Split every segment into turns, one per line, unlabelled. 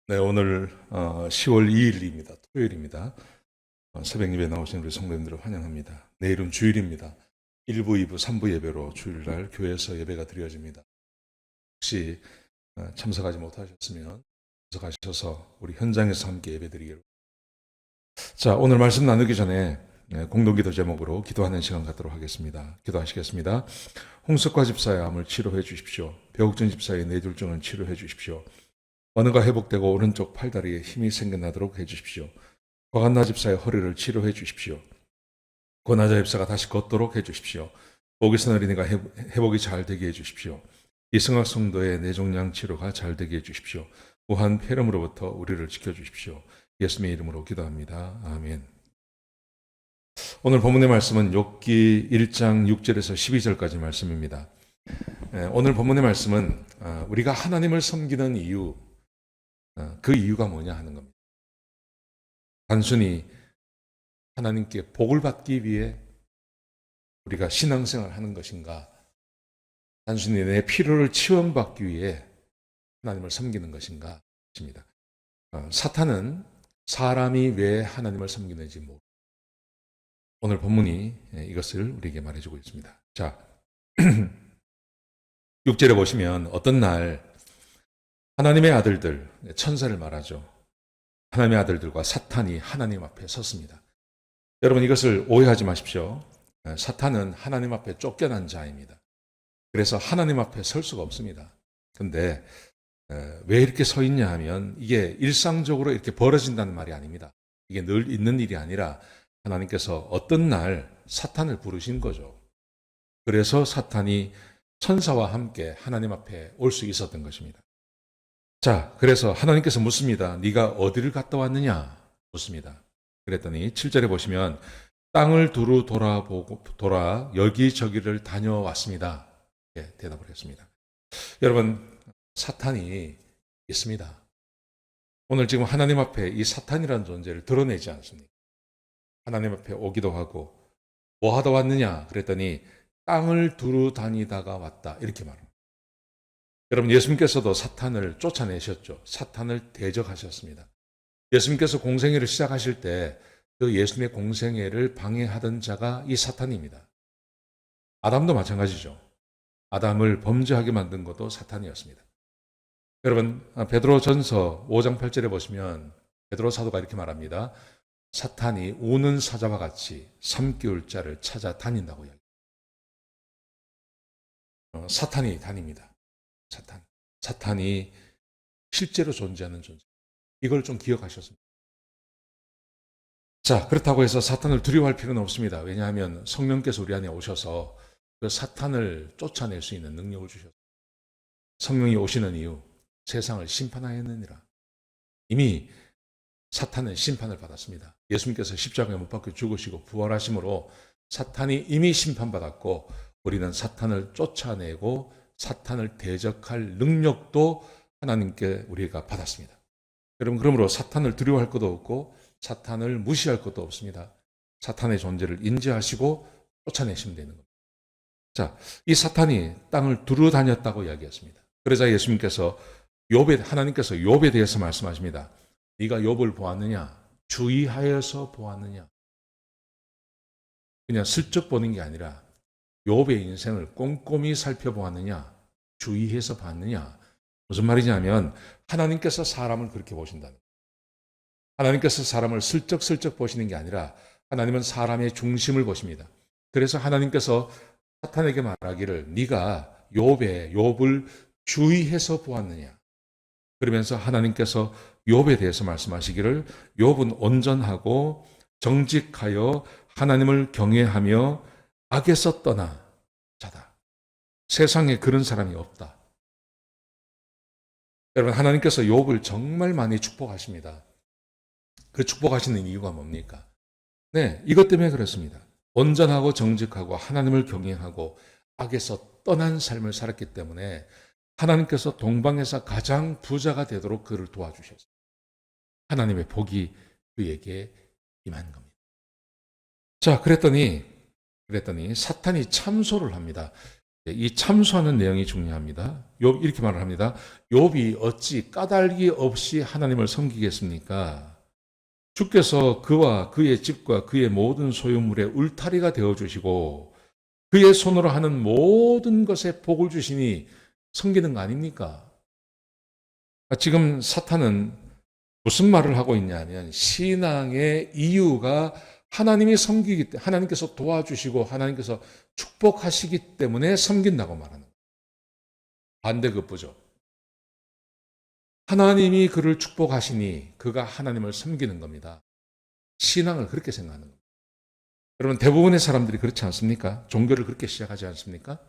네, 오늘 10월 2일입니다. 토요일입니다. 새벽 예배 나오신 우리 성도님들을 환영합니다. 내일은 주일입니다. 1부, 2부, 3부 예배로 주일날 교회에서 예배가 드려집니다. 혹시 참석하지 못하셨으면 참석하셔서 우리 현장에서 함께 예배 드리기를. 자, 오늘 말씀 나누기 전에 공동기도 제목으로 기도하는 시간 갖도록 하겠습니다. 기도하시겠습니다. 홍석화 집사의 암을 치료해 주십시오. 배옥준 집사의 뇌졸중을 치료해 주십시오. 언어가 회복되고 오른쪽 팔다리에 힘이 생겨나도록 해주십시오. 과간나 집사의 허리를 치료해 주십시오. 고나자 집사가 다시 걷도록 해주십시오. 오기선 어린이가 회복이 잘 되게 해주십시오. 이승학 성도의 뇌종양 치료가 잘 되게 해주십시오. 무한 폐렴으로부터 우리를 지켜주십시오. 예수님의 이름으로 기도합니다. 아멘. 오늘 본문의 말씀은 욥기 1장 6절에서 12절까지 말씀입니다. 오늘 본문의 말씀은 우리가 하나님을 섬기는 이유, 그 이유가 뭐냐 하는 겁니다. 단순히 하나님께 복을 받기 위해 우리가 신앙생활을 하는 것인가, 단순히 내 필요를 치원받기 위해 하나님을 섬기는 것인가 입니다. 사탄은 사람이 왜 하나님을 섬기는지 모르고 오늘 본문이 이것을 우리에게 말해주고 있습니다. 자, 6절에 보시면 어떤 날 하나님의 아들들, 천사를 말하죠. 하나님의 아들들과 사탄이 하나님 앞에 섰습니다. 여러분 이것을 오해하지 마십시오. 사탄은 하나님 앞에 쫓겨난 자입니다. 그래서 하나님 앞에 설 수가 없습니다. 근데 왜 이렇게 서 있냐 하면 이게 일상적으로 이렇게 벌어진다는 말이 아닙니다. 이게 늘 있는 일이 아니라 하나님께서 어떤 날 사탄을 부르신 거죠. 그래서 사탄이 천사와 함께 하나님 앞에 올 수 있었던 것입니다. 자, 그래서 하나님께서 묻습니다. 네가 어디를 갔다 왔느냐? 묻습니다. 그랬더니 7절에 보시면 땅을 두루 돌아 여기저기를 다녀왔습니다. 예, 대답을 했습니다. 여러분, 사탄이 있습니다. 오늘 지금 하나님 앞에 이 사탄이라는 존재를 드러내지 않습니까? 하나님 앞에 오기도 하고 뭐 하다 왔느냐? 그랬더니 땅을 두루 다니다가 왔다. 이렇게 말합니다. 여러분 예수님께서도 사탄을 쫓아내셨죠. 사탄을 대적하셨습니다. 예수님께서 공생애를 시작하실 때 그 예수님의 공생애를 방해하던 자가 이 사탄입니다. 아담도 마찬가지죠. 아담을 범죄하게 만든 것도 사탄이었습니다. 여러분 베드로전서 5장 8절에 보시면 베드로 사도가 이렇게 말합니다. 사탄이 우는 사자와 같이 삼키울 자를 찾아다닌다고 이야기합니다. 사탄이 다닙니다. 사탄이 실제로 존재하는 존재. 이걸 좀 기억하셨습니다. 자, 그렇다고 해서 사탄을 두려워할 필요는 없습니다. 왜냐하면 성령께서 우리 안에 오셔서 그 사탄을 쫓아낼 수 있는 능력을 주셨습니다. 성령이 오시는 이유, 세상을 심판하였느니라. 이미 사탄은 심판을 받았습니다. 예수님께서 십자가에 못 박혀 죽으시고 부활하심으로 사탄이 이미 심판받았고 우리는 사탄을 쫓아내고 사탄을 대적할 능력도 하나님께 우리가 받았습니다. 여러분 그러므로 사탄을 두려워할 것도 없고 사탄을 무시할 것도 없습니다. 사탄의 존재를 인지하시고 쫓아내시면 되는 겁니다. 자, 이 사탄이 땅을 두루 다녔다고 이야기했습니다. 그러자 예수님께서 하나님께서 욥에 대해서 말씀하십니다. 네가 욥을 보았느냐? 주의하여서 보았느냐? 그냥 슬쩍 보는 게 아니라 욥의 인생을 꼼꼼히 살펴보았느냐? 주의해서 봤느냐? 무슨 말이냐면 하나님께서 사람을 그렇게 보신다는 거예요. 하나님께서 사람을 슬쩍슬쩍 보시는 게 아니라 하나님은 사람의 중심을 보십니다. 그래서 하나님께서 사탄에게 말하기를 네가 욥을 주의해서 보았느냐? 그러면서 하나님께서 욥에 대해서 말씀하시기를 욥은 온전하고 정직하여 하나님을 경외하며 악에서 떠나 자다. 세상에 그런 사람이 없다. 여러분 하나님께서 욥을 정말 많이 축복하십니다. 그 축복하시는 이유가 뭡니까? 네, 이것 때문에 그렇습니다. 온전하고 정직하고 하나님을 경외하고 악에서 떠난 삶을 살았기 때문에 하나님께서 동방에서 가장 부자가 되도록 그를 도와주셨어요. 하나님의 복이 그에게 임한 겁니다. 자, 그랬더니 사탄이 참소를 합니다. 이 참소하는 내용이 중요합니다. 욥 이렇게 말을 합니다. 욥이 어찌 까닭이 없이 하나님을 섬기겠습니까? 주께서 그와 그의 집과 그의 모든 소유물의 울타리가 되어주시고 그의 손으로 하는 모든 것에 복을 주시니 섬기는 거 아닙니까? 지금 사탄은 무슨 말을 하고 있냐면 신앙의 이유가 하나님이 섬기기 때문에 하나님께서 도와주시고 하나님께서 축복하시기 때문에 섬긴다고 말하는 거예요. 반대급부죠. 하나님이 그를 축복하시니 그가 하나님을 섬기는 겁니다. 신앙을 그렇게 생각하는 겁니다. 여러분 대부분의 사람들이 그렇지 않습니까? 종교를 그렇게 시작하지 않습니까?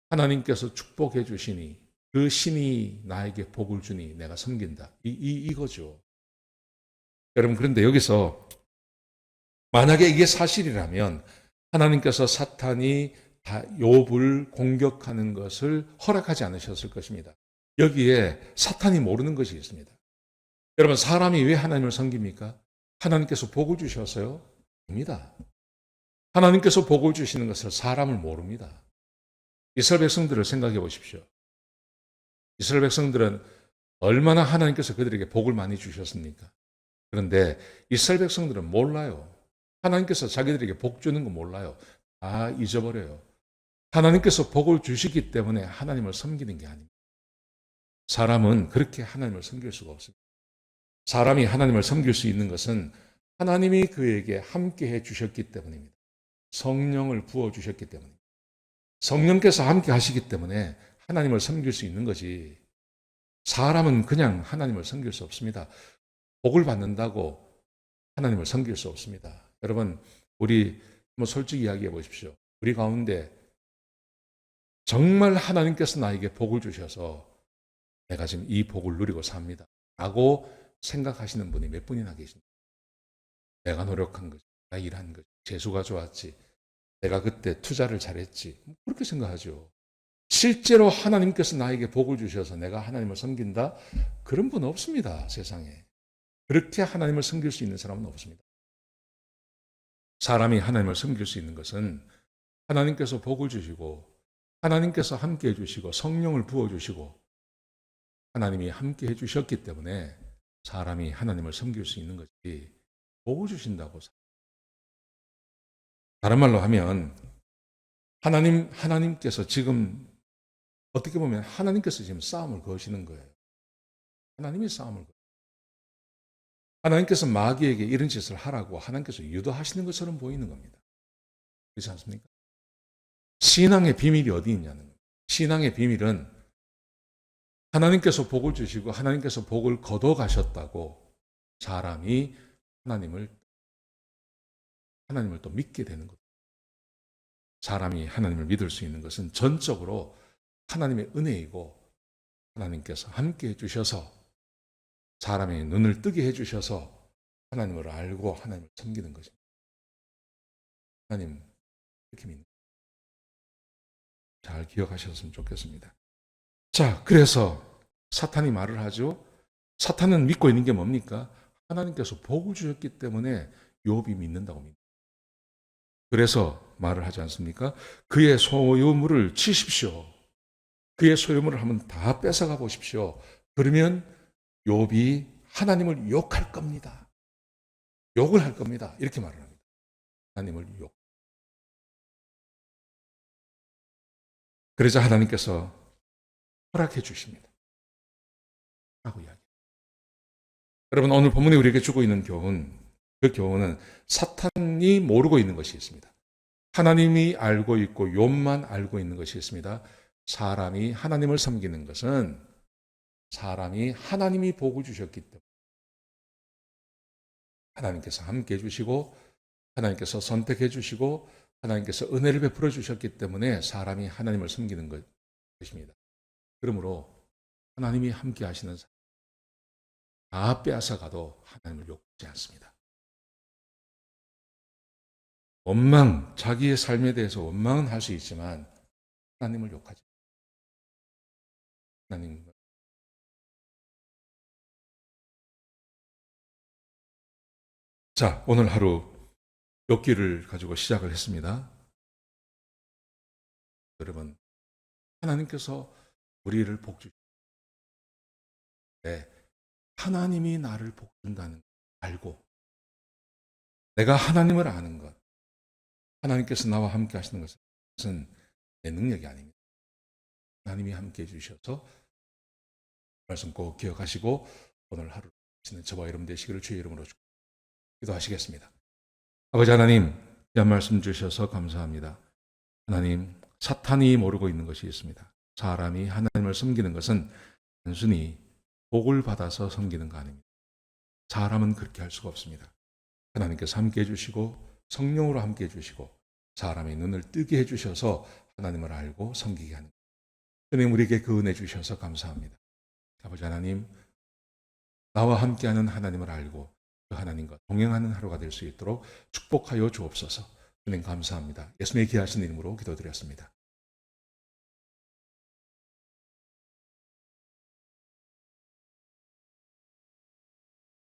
하나님께서 축복해 주시니 그 신이 나에게 복을 주니 내가 섬긴다. 이거죠. 여러분 그런데 여기서 만약에 이게 사실이라면 하나님께서 사탄이 욥을 공격하는 것을 허락하지 않으셨을 것입니다. 여기에 사탄이 모르는 것이 있습니다. 여러분 사람이 왜 하나님을 섬깁니까? 하나님께서 복을 주셔서요? 아닙니다. 하나님께서 복을 주시는 것을 사람을 모릅니다. 이스라엘 백성들을 생각해 보십시오. 이스라엘 백성들은 얼마나 하나님께서 그들에게 복을 많이 주셨습니까? 그런데 이스라엘 백성들은 몰라요. 하나님께서 자기들에게 복 주는 거 몰라요. 다 잊어버려요. 하나님께서 복을 주시기 때문에 하나님을 섬기는 게 아닙니다. 사람은 그렇게 하나님을 섬길 수가 없습니다. 사람이 하나님을 섬길 수 있는 것은 하나님이 그에게 함께 해 주셨기 때문입니다. 성령을 부어 주셨기 때문입니다. 성령께서 함께 하시기 때문에 하나님을 섬길 수 있는 거지. 사람은 그냥 하나님을 섬길 수 없습니다. 복을 받는다고 하나님을 섬길 수 없습니다. 여러분, 우리 솔직히 이야기해 보십시오. 우리 가운데 정말 하나님께서 나에게 복을 주셔서 내가 지금 이 복을 누리고 삽니다. 라고 생각하시는 분이 몇 분이나 계십니까? 내가 노력한 거지, 내가 일한 거지, 재수가 좋았지, 내가 그때 투자를 잘했지. 그렇게 생각하죠. 실제로 하나님께서 나에게 복을 주셔서 내가 하나님을 섬긴다? 그런 분 없습니다, 세상에. 그렇게 하나님을 섬길 수 있는 사람은 없습니다. 사람이 하나님을 섬길 수 있는 것은 하나님께서 복을 주시고 하나님께서 함께 해주시고 성령을 부어주시고 하나님이 함께 해주셨기 때문에 사람이 하나님을 섬길 수 있는 것이 복을 주신다고. 다른 말로 하면 하나님께서 지금 어떻게 보면 하나님께서 지금 싸움을 거시는 거예요. 하나님이 싸움을 거예요. 하나님께서 마귀에게 이런 짓을 하라고 하나님께서 유도하시는 것처럼 보이는 겁니다. 그렇지 않습니까? 신앙의 비밀이 어디 있냐는 거예요. 신앙의 비밀은 하나님께서 복을 주시고 하나님께서 복을 거둬 가셨다고 사람이 하나님을 또 믿게 되는 것. 사람이 하나님을 믿을 수 있는 것은 전적으로 하나님의 은혜이고 하나님께서 함께 해주셔서 사람의 눈을 뜨게 해주셔서 하나님을 알고 하나님을 섬기는 것입니다. 하나님 이렇게 믿는 잘 기억하셨으면 좋겠습니다. 자, 그래서 사탄이 말을 하죠. 사탄은 믿고 있는 게 뭡니까? 하나님께서 복을 주셨기 때문에 욥이 믿는다고 믿습니다. 그래서 말을 하지 않습니까? 그의 소유물을 치십시오. 그의 소유물을 한번 다 뺏어가 보십시오. 그러면 욥이 하나님을 욕할 겁니다. 욕을 할 겁니다. 이렇게 말을 합니다. 하나님을 욕. 그러자 하나님께서 허락해 주십니다. 라고 이야기합니다. 여러분 오늘 본문에 우리에게 주고 있는 교훈, 그 교훈은 사탄이 모르고 있는 것이 있습니다. 하나님이 알고 있고 욥만 알고 있는 것이 있습니다. 사람이 하나님을 섬기는 것은 사람이 하나님이 복을 주셨기 때문에 하나님께서 함께 해주시고 하나님께서 선택해 주시고 하나님께서 은혜를 베풀어 주셨기 때문에 사람이 하나님을 섬기는 것입니다. 그러므로 하나님이 함께 하시는 사람 다 빼앗아가도 하나님을 욕하지 않습니다. 자기의 삶에 대해서 원망은 할 수 있지만 하나님을 욕하지 않습니다. 자, 오늘 하루 욥기를 가지고 시작을 했습니다. 여러분, 하나님께서 우리를 복주실 때 하나님이 나를 복준다는 걸 알고 내가 하나님을 아는 것, 하나님께서 나와 함께 하시는 것은 내 능력이 아닙니다. 하나님이 함께 해주셔서 말씀 꼭 기억하시고 오늘 하루 지는 저와 여러분 되시기를 주의 이름으로 기도하시겠습니다. 아버지 하나님, 귀한 말씀 주셔서 감사합니다. 하나님, 사탄이 모르고 있는 것이 있습니다. 사람이 하나님을 섬기는 것은 단순히 복을 받아서 섬기는 거 아닙니다. 사람은 그렇게 할 수가 없습니다. 하나님께서 함께 해주시고 성령으로 함께 해주시고 사람의 눈을 뜨게 해주셔서 하나님을 알고 섬기게 하는 주님, 우리에게 그 은혜 주셔서 감사합니다. 아버지 하나님, 나와 함께하는 하나님을 알고 그 하나님과 동행하는 하루가 될 수 있도록 축복하여 주옵소서. 주님 감사합니다. 예수님의 귀하신 이름으로 기도드렸습니다.